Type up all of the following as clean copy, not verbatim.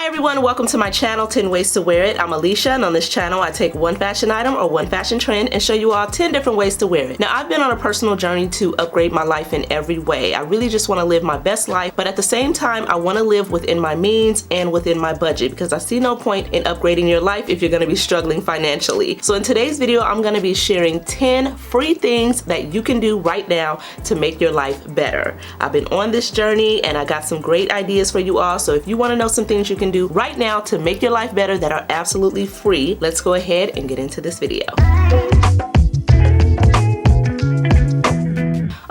everyone, welcome to my channel, 10 Ways to Wear It. I'm Alicia, and on this channel I take one fashion item or one fashion trend and show you all 10 different ways to wear it. Now, I've been on a personal journey to upgrade my life in every way. I really just want to live my best life, but at the same time I want to live within my means and within my budget, because I see no point in upgrading your life if you're going to be struggling financially. So in today's video, I'm going to be sharing 10 free things that you can do right now to make your life better. I've been on this journey and I got some great ideas for you all, so if you want to know some things you can do right now to make your life better that are absolutely free, let's go ahead and get into this video.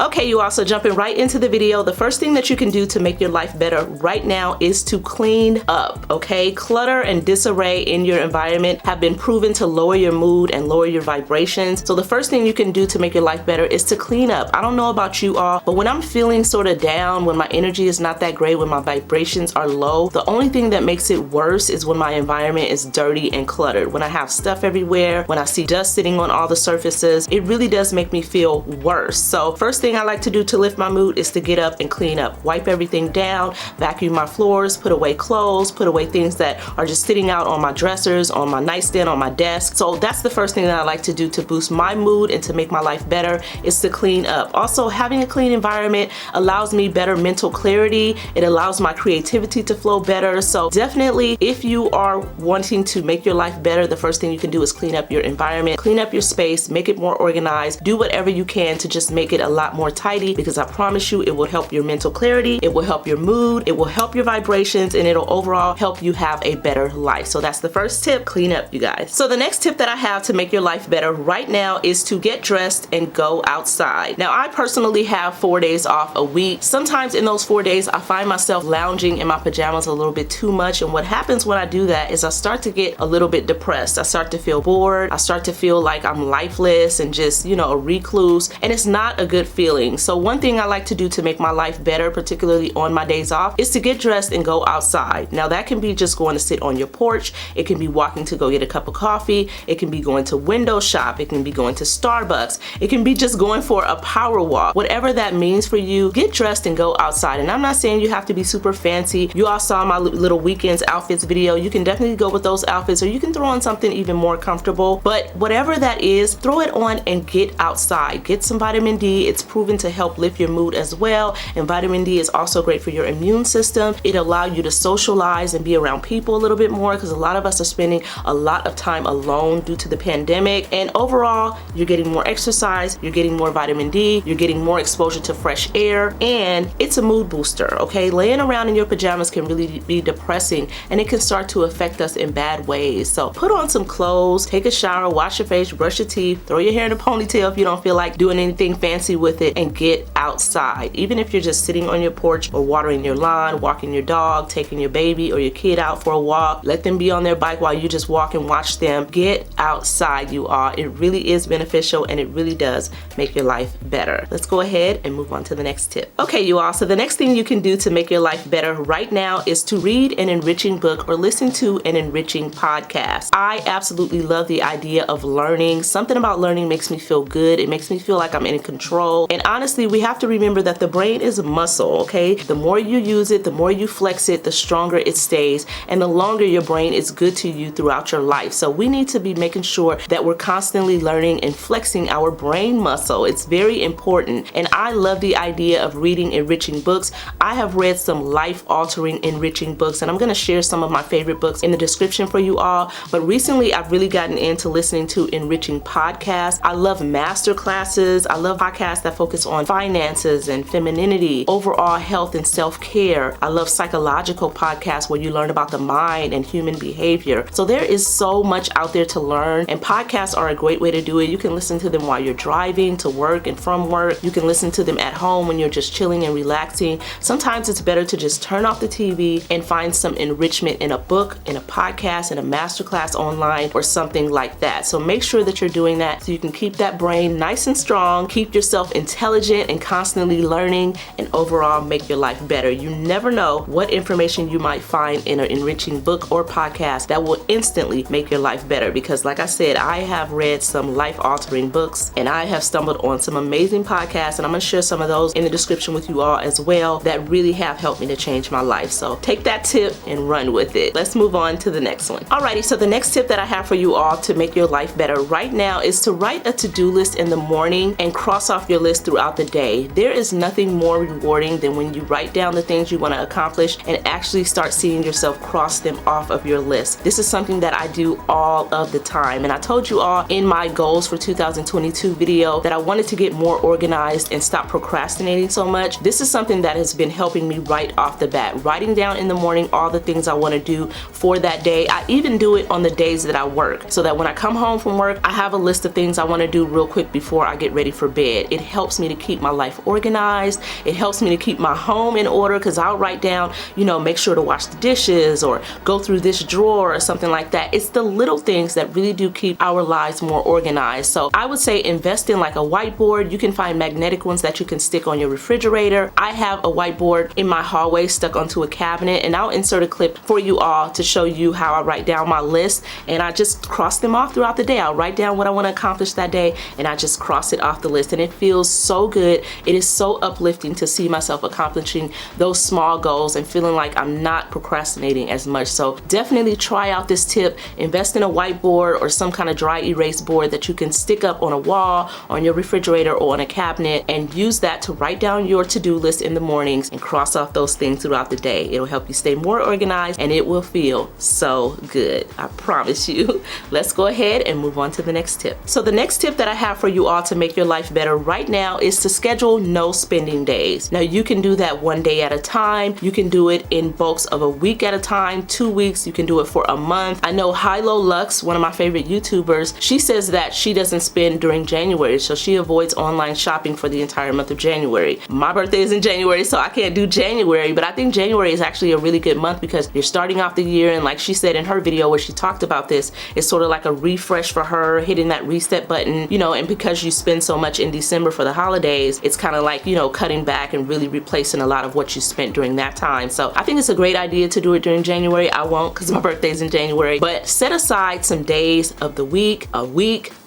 Okay, you all, so jumping right into the video, the first thing that you can do to make your life better right now is to clean up, okay? Clutter and disarray in your environment have been proven to lower your mood and lower your vibrations. So the first thing you can do to make your life better is to clean up. I don't know about you all, but when I'm feeling sort of down, when my energy is not that great, when my vibrations are low, the only thing that makes it worse is when my environment is dirty and cluttered. When I have stuff everywhere, when I see dust sitting on all the surfaces, it really does make me feel worse. So first thing I like to do to lift my mood is to get up and clean up. Wipe everything down, vacuum my floors, put away clothes, put away things that are just sitting out on my dressers, on my nightstand, on my desk. So that's the first thing that I like to do to boost my mood and to make my life better, is to clean up. Also, having a clean environment allows me better mental clarity. It allows my creativity to flow better. So definitely, if you are wanting to make your life better, the first thing you can do is clean up your environment, clean up your space, make it more organized, do whatever you can to just make it a lot more tidy, because I promise you it will help your mental clarity, it will help your mood, it will help your vibrations, and it'll overall help you have a better life. So that's the first tip, clean up, you guys. So the next tip that I have to make your life better right now is to get dressed and go outside. Now, I personally have 4 days off a week. Sometimes in those 4 days I find myself lounging in my pajamas a little bit too much, and what happens when I do that is I start to get a little bit depressed. I start to feel bored. I start to feel like I'm lifeless and just, you know, a recluse, and it's not a good feeling. So one thing I like to do to make my life better, particularly on my days off, is to get dressed and go outside. Now, that can be just going to sit on your porch. It can be walking to go get a cup of coffee. It can be going to window shop. It can be going to Starbucks. It can be just going for a power walk. Whatever that means for you, get dressed and go outside. And I'm not saying you have to be super fancy. You all saw my little weekends outfits video. You can definitely go with those outfits, or you can throw on something even more comfortable. But whatever that is, throw it on and get outside. Get some vitamin D. It's proven to help lift your mood as well, and vitamin D is also great for your immune system. It allows you to socialize and be around people a little bit more, because a lot of us are spending a lot of time alone due to the pandemic, and overall you're getting more exercise, you're getting more vitamin D, you're getting more exposure to fresh air, and it's a mood booster, okay? Laying around in your pajamas can really be depressing, and it can start to affect us in bad ways. So put on some clothes, take a shower, wash your face, brush your teeth, throw your hair in a ponytail if you don't feel like doing anything fancy with it, and get outside. Even if you're just sitting on your porch or watering your lawn, walking your dog, taking your baby or your kid out for a walk, let them be on their bike while you just walk and watch them. Get outside, you all. It really is beneficial, and it really does make your life better. Let's go ahead and move on to the next tip. Okay, you all, so the next thing you can do to make your life better right now is to read an enriching book or listen to an enriching podcast. I absolutely love the idea of learning. Something about learning makes me feel good. It makes me feel like I'm in control. And honestly, we have to remember that the brain is a muscle, okay? The more you use it, the more you flex it, the stronger it stays, and the longer your brain is good to you throughout your life. So we need to be making sure that we're constantly learning and flexing our brain muscle. It's very important, and I love the idea of reading enriching books. I have read some life-altering enriching books, and I'm going to share some of my favorite books in the description for you all. But recently, I've really gotten into listening to enriching podcasts. I love master classes. I love podcasts that focus on finances and femininity, overall health and self-care. I love psychological podcasts where you learn about the mind and human behavior. So there is so much out there to learn, and podcasts are a great way to do it. You can listen to them while you're driving to work and from work. You can listen to them at home when you're just chilling and relaxing. Sometimes it's better to just turn off the TV and find some enrichment in a book, in a podcast, in a masterclass online, or something like that. So make sure that you're doing that so you can keep that brain nice and strong, keep yourself intelligent intelligent and constantly learning, and overall make your life better. You never know what information you might find in an enriching book or podcast that will instantly make your life better, because like I said, I have read some life-altering books and I have stumbled on some amazing podcasts, and I'm going to share some of those in the description with you all as well that really have helped me to change my life. So take that tip and run with it. Let's move on to the next one. Alrighty, so the next tip that I have for you all to make your life better right now is to write a to-do list in the morning and cross off your list throughout the day. There is nothing more rewarding than when you write down the things you want to accomplish and actually start seeing yourself cross them off of your list. This is something that I do all of the time, and I told you all in my goals for 2022 video that I wanted to get more organized and stop procrastinating so much. This is something that has been helping me right off the bat. Writing down in the morning all the things I want to do for that day. I even do it on the days that I work, so that when I come home from work, I have a list of things I want to do real quick before I get ready for bed. It helps me to keep my life organized. It helps me to keep my home in order, because I'll write down, you know, make sure to wash the dishes or go through this drawer or something like that. It's the little things that really do keep our lives more organized. So I would say invest in like a whiteboard. You can find magnetic ones that you can stick on your refrigerator. I have a whiteboard in my hallway stuck onto a cabinet, and I'll insert a clip for you all to show you how I write down my list, and I just cross them off throughout the day. I'll write down what I want to accomplish that day and I just cross it off the list, and it feels so good. It is so uplifting to see myself accomplishing those small goals and feeling like I'm not procrastinating as much. So definitely try out this tip. Invest in a whiteboard or some kind of dry erase board that you can stick up on a wall, on your refrigerator, or on a cabinet, and use that to write down your to-do list in the mornings and cross off those things throughout the day. It'll help you stay more organized and it will feel so good. I promise you. Let's go ahead and move on to the next tip. So the next tip that I have for you all to make your life better right now is to schedule no spending days. Now you can do that one day at a time. You can do it in bulks of a week at a time, 2 weeks. You can do it for a month. I know Hilo Lux, one of my favorite YouTubers, she says that she doesn't spend during January, so she avoids online shopping for the entire month of January. My birthday is in January, so I can't do January, but I think January is actually a really good month because you're starting off the year, and like she said in her video where she talked about this, it's sort of like a refresh for her, hitting that reset button, you know, and because you spend so much in December for the holidays, it's kind of like, you know, cutting back and really replacing a lot of what you spent during that time. So I think it's a great idea to do it during January. I won't, because my birthday's in January, but set aside some days of the week,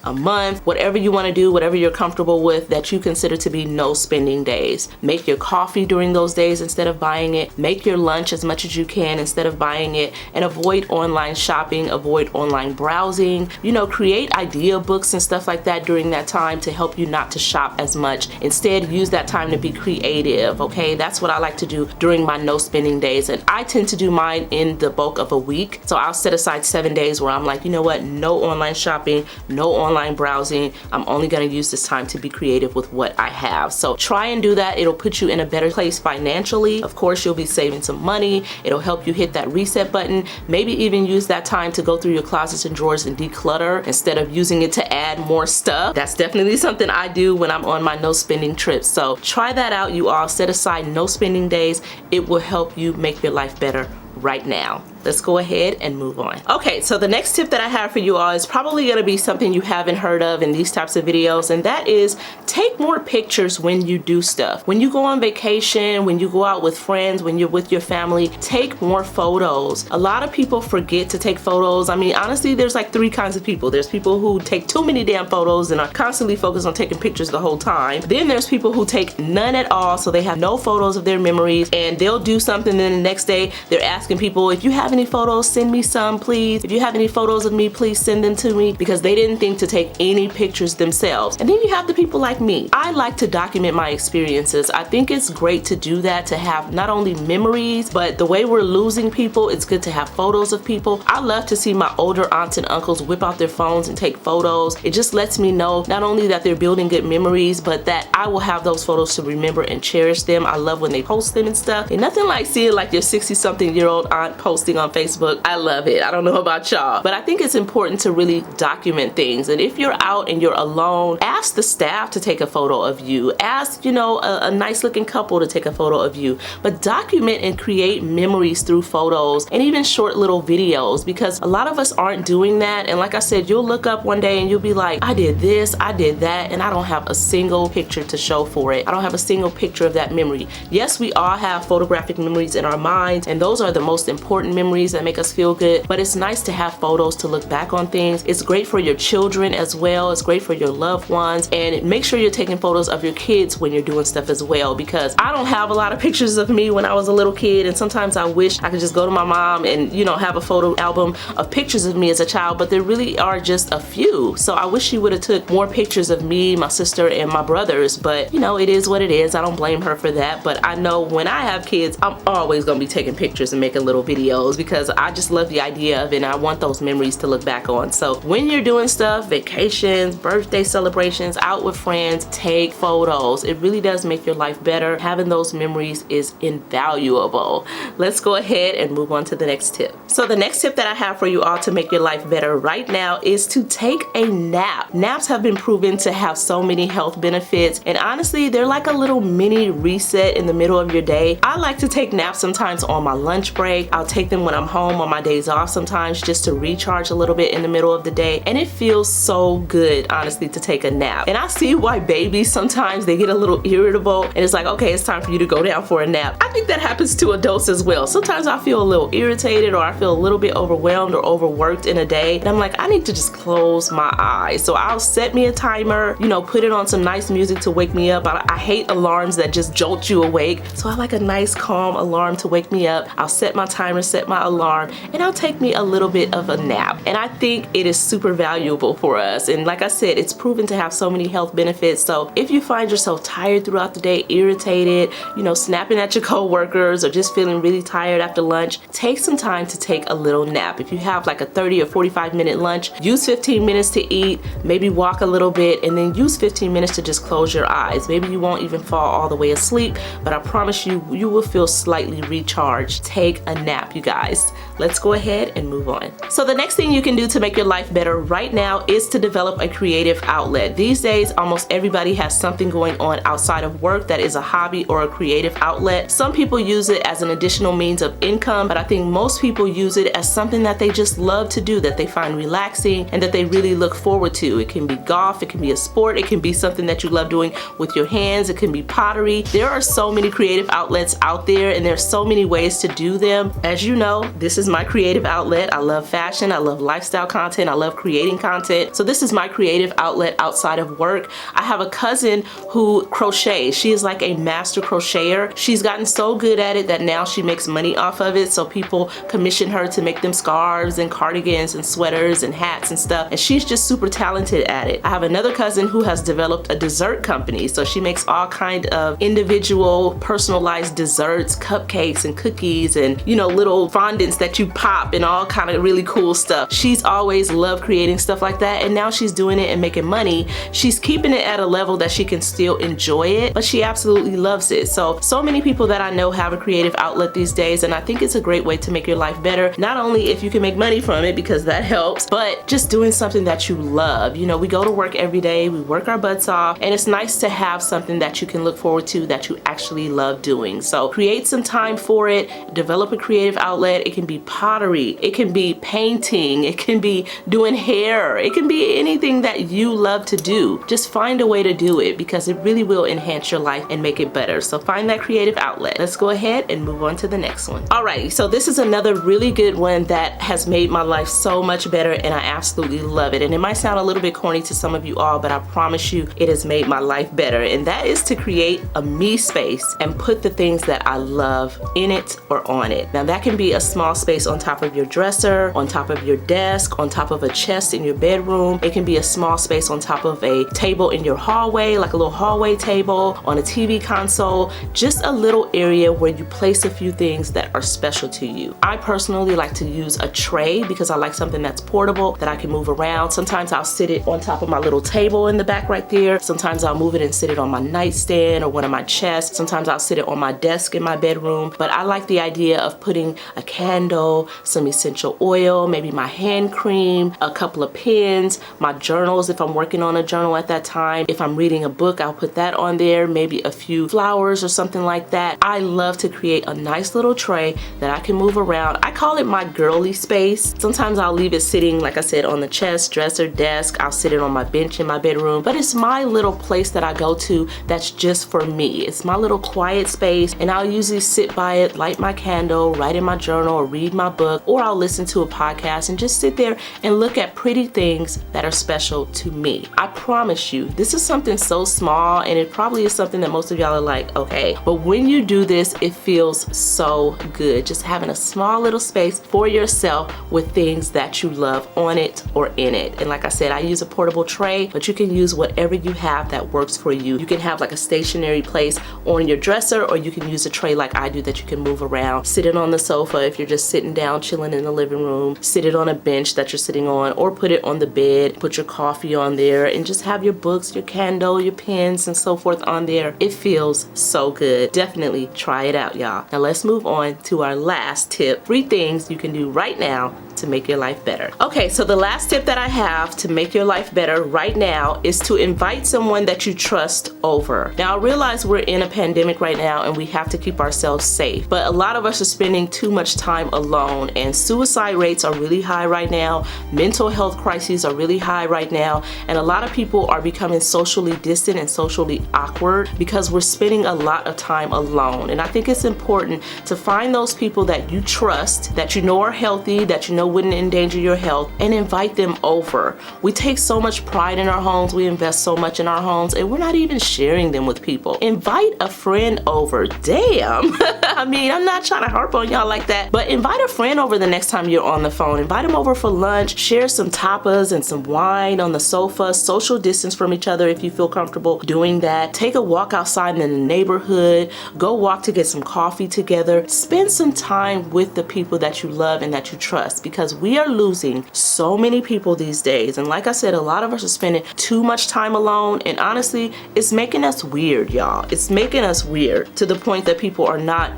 a month, whatever you want to do, whatever you're comfortable with, that you consider to be no spending days. Make your coffee during those days instead of buying it. Make your lunch as much as you can instead of buying it, and avoid online shopping, avoid online browsing. You know, create idea books and stuff like that during that time to help you not to shop as much. Instead, use that time to be creative, okay? That's what I like to do during my no spending days, and I tend to do mine in the bulk of a week. So I'll set aside 7 days where I'm like, you know what, no online shopping, no online browsing. I'm only going to use this time to be creative with what I have. So try and do that. It'll put you in a better place financially. Of course, you'll be saving some money. It'll help you hit that reset button. Maybe even use that time to go through your closets and drawers and declutter instead of using it to add more stuff. That's definitely something I do when I'm on my no spending trips. So try that out, you all. Set aside no spending days. It will help you make your life better right now. Let's go ahead and move on. Okay, so the next tip that I have for you all is probably gonna be something you haven't heard of in these types of videos, and that is take more pictures when you do stuff. When you go on vacation, when you go out with friends, when you're with your family, take more photos. A lot of people forget to take photos. I mean, honestly, there's like 3 kinds of people. There's people who take too many damn photos and are constantly focused on taking pictures the whole time. Then there's people who take none at all, so they have no photos of their memories, and they'll do something, then the next day they're asking people, if you have any photos, send me some, please. If you have any photos of me, please send them to me, because they didn't think to take any pictures themselves. And then you have the people like me. I like to document my experiences. I think it's great to do that, to have not only memories, but the way we're losing people, it's good to have photos of people. I love to see my older aunts and uncles whip out their phones and take photos. It just lets me know not only that they're building good memories, but that I will have those photos to remember and cherish them. I love when they post them and stuff. And nothing like seeing like your 60-something-year-old aunt posting on Facebook. I love it. I don't know about y'all, but I think it's important to really document things. And if you're out and you're alone, ask the staff to take a photo of you. Ask, you know, a nice looking couple to take a photo of you. But document and create memories through photos and even short little videos, because a lot of us aren't doing that. And like I said, you'll look up one day and you'll be like, I did this, I did that, and I don't have a single picture to show for it. I don't have a single picture of that memory. Yes, we all have photographic memories in our minds, and those are the most important memories that make us feel good, but it's nice to have photos to look back on things. It's great for your children as well. It's great for your loved ones, and make sure you're taking photos of your kids when you're doing stuff as well, because I don't have a lot of pictures of me when I was a little kid, and sometimes I wish I could just go to my mom and, you know, have a photo album of pictures of me as a child, but there really are just a few. So I wish she would have took more pictures of me, my sister, and my brothers, but you know, it is what it is. I don't blame her for that, but I know when I have kids, I'm always gonna be taking pictures and making little videos because I just love the idea of it and I want those memories to look back on. So when you're doing stuff, vacations, birthday celebrations, out with friends, take photos. It really does make your life better. Having those memories is invaluable. Let's go ahead and move on to the next tip. So the next tip that I have for you all to make your life better right now is to take a nap. Naps have been proven to have so many health benefits, and honestly, they're like a little mini reset in the middle of your day. I like to take naps sometimes on my lunch break. I'll take them when I'm home on my days off sometimes just to recharge a little bit in the middle of the day, and it feels so good, honestly, to take a nap. And I see why babies sometimes they get a little irritable and it's like, okay, it's time for you to go down for a nap. I think that happens to adults as well. Sometimes I feel a little irritated or I feel a little bit overwhelmed or overworked in a day, and I'm like, I need to just close my eyes. So I'll set me a timer, you know, put it on some nice music to wake me up. I hate alarms that just jolt you awake, so I like a nice calm alarm to wake me up. I'll set my timer, set my alarm, and I'll take me a little bit of a nap. And I think it is super valuable for us, and like I said, it's proven to have so many health benefits. So if you find yourself tired throughout the day, irritated, you know, snapping at your coworkers, or just feeling really tired after lunch, take some time to take a little nap. If you have like a 30 or 45-minute lunch, use 15 minutes to eat, maybe walk a little bit, and then use 15 minutes to just close your eyes. Maybe you won't even fall all the way asleep, but I promise you, you will feel slightly recharged. Take a nap, you guys. Let's go ahead and move on. So the next thing you can do to make your life better right now is to develop a creative outlet. These days, almost everybody has something going on outside of work that is a hobby or a creative outlet. Some people use it as an additional means of income, but I think most people use it as something that they just love to do, that they find relaxing and that they really look forward to. It can be golf, it can be a sport, it can be something that you love doing with your hands, it can be pottery. There are so many creative outlets out there, and there's so many ways to do them. As you know, this is my creative outlet. I love fashion, I love lifestyle content, I love creating content. So this is my creative outlet outside of work. I have a cousin who crochets. She is like a master crocheter. She's gotten so good at it that now she makes money off of it. So people commission her to make them scarves and cardigans and sweaters and hats and stuff. And she's just super talented at it. I have another cousin who has developed a dessert company. So she makes all kind of individual personalized desserts, cupcakes and cookies and, you know, little fondants that you pop and all kind of really cool stuff. She's always loved creating stuff like that, and now she's doing it and making money. She's keeping it at a level that she can still enjoy it, but she absolutely loves it. So many people that I know have a creative outlet these days, and I think it's a great way to make your life better. Not only if you can make money from it, because that helps, but just doing something that you love. You know, we go to work every day, we work our butts off, and it's nice to have something that you can look forward to that you actually love doing. So create some time for it, develop a creative outlet. It can be pottery, it can be painting, it can be doing hair, it can be anything that you love to do. Just find a way to do it, because it really will enhance your life and make it better. So find that creative outlet. Let's go ahead and move on to the next one. Alrighty, so this is another really good one that has made my life so much better, and I absolutely love it. And it might sound a little bit corny to some of you all, but I promise you it has made my life better. And that is to create a me space and put the things that I love in it or on it. Now that can be a small space on top of your dresser, on top of your desk, on top of a chest in your bedroom. It can be a small space on top of a table in your hallway, like a little hallway table, on a TV console, just a little area where you place a few things that are special to you. I personally like to use a tray because I like something that's portable that I can move around. Sometimes I'll sit it on top of my little table in the back right there. Sometimes I'll move it and sit it on my nightstand or one of my chests. Sometimes I'll sit it on my desk in my bedroom. But I like the idea of putting a candle candle, some essential oil, maybe my hand cream, a couple of pens, my journals if I'm working on a journal at that time. If I'm reading a book, I'll put that on there, maybe a few flowers or something like that. I love to create a nice little tray that I can move around. I call it my girly space. Sometimes I'll leave it sitting, like I said, on the chest, dresser, desk. I'll sit it on my bench in my bedroom, but it's my little place that I go to that's just for me. It's my little quiet space, and I'll usually sit by it, light my candle, write in my journal, or read my book, or I'll listen to a podcast and just sit there and look at pretty things that are special to me. I promise you, this is something so small, and it probably is something that most of y'all are like, okay, but when you do this, it feels so good. Just having a small little space for yourself with things that you love on it or in it. And like I said, I use a portable tray, but you can use whatever you have that works for you. You can have like a stationary place on your dresser, or you can use a tray like I do that you can move around. Sit it on the sofa if you're just sitting down, chilling in the living room. Sit it on a bench that you're sitting on, or put it on the bed. Put your coffee on there and just have your books, your candle, your pens, and so forth on there. It feels so good. Definitely try it out, y'all. Now let's move on to our last tip. 3 things you can do right now to make your life better. Okay, so the last tip that I have to make your life better right now is to invite someone that you trust over. Now I realize we're in a pandemic right now and we have to keep ourselves safe, but a lot of us are spending too much time alone, and suicide rates are really high right now. Mental health crises are really high right now, and a lot of people are becoming socially distant and socially awkward because we're spending a lot of time alone. And I think it's important to find those people that you trust, that you know are healthy, that you know wouldn't endanger your health, and invite them over. We take so much pride in our homes, we invest so much in our homes, and we're not even sharing them with people. Invite a friend over. Damn. I mean, I'm not trying to harp on y'all like that, but invite a friend over the next time you're on the phone. Invite them over for lunch, share some tapas and some wine on the sofa, social distance from each other if you feel comfortable doing that. Take a walk outside in the neighborhood, go walk to get some coffee together. Spend some time with the people that you love and that you trust, because we are losing so many people these days. And like I said, a lot of us are spending too much time alone, and honestly, it's making us weird, y'all. It's making us weird to the point that people are not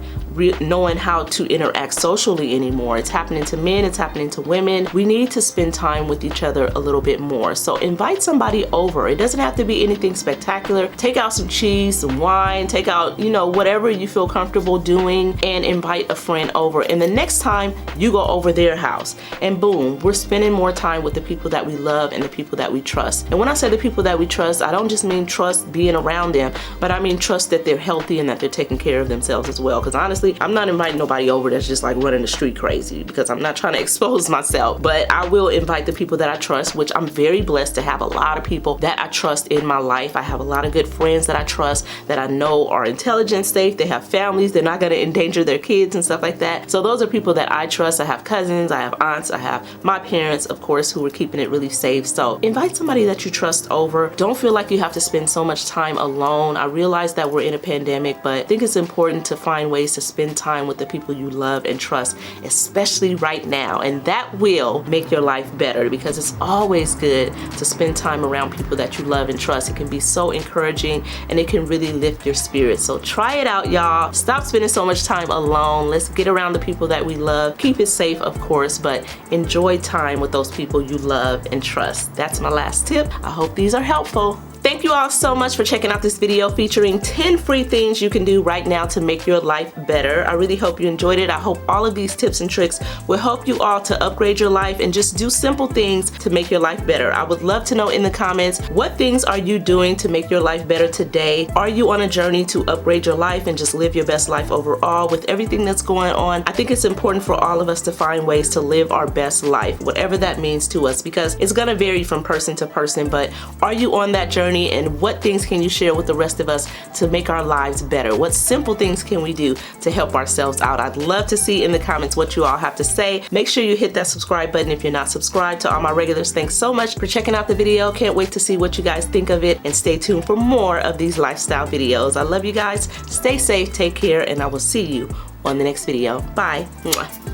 knowing how to interact socially anymore. It's happening to men, it's happening to women. We need to spend time with each other a little bit more. So invite somebody over. It doesn't have to be anything spectacular. Take out some cheese, some wine, take out, you know, whatever you feel comfortable doing, and invite a friend over. And the next time you go over their house, and boom, we're spending more time with the people that we love and the people that we trust. And when I say the people that we trust, I don't just mean trust being around them, but I mean trust that they're healthy and that they're taking care of themselves as well. Because honestly, I'm not inviting nobody over that's just like running the street crazy, because I'm not trying to expose myself, but I will invite the people that I trust, which I'm very blessed to have a lot of people that I trust in my life. I have a lot of good friends that I trust, that I know are intelligent, safe, they have families, they're not going to endanger their kids and stuff like that. So those are people that I trust. I have cousins, I have aunts, I have my parents, of course, who are keeping it really safe. So invite somebody that you trust over. Don't feel like you have to spend so much time alone. I realize that we're in a pandemic, but I think it's important to find ways to spend time with the people you love and trust, especially right now. And that will make your life better, because it's always good to spend time around people that you love and trust. It can be so encouraging and it can really lift your spirits. So try it out, y'all. Stop spending so much time alone. Let's get around the people that we love. Keep it safe, of course, but enjoy time with those people you love and trust. That's my last tip. I hope these are helpful. Thank you all so much for checking out this video featuring 10 free things you can do right now to make your life better. I really hope you enjoyed it. I hope all of these tips and tricks will help you all to upgrade your life and just do simple things to make your life better. I would love to know in the comments, what things are you doing to make your life better today? Are you on a journey to upgrade your life and just live your best life overall with everything that's going on? I think it's important for all of us to find ways to live our best life, whatever that means to us, because it's going to vary from person to person. But are you on that journey? And what things can you share with the rest of us to make our lives better? What simple things can we do to help ourselves out? I'd love to see in the comments what you all have to say. Make sure you hit that subscribe button if you're not subscribed. To all my regulars, thanks so much for checking out the video. Can't wait to see what you guys think of it, and stay tuned for more of these lifestyle videos. I love you guys. Stay safe, take care, and I will see you on the next video. Bye. Mwah.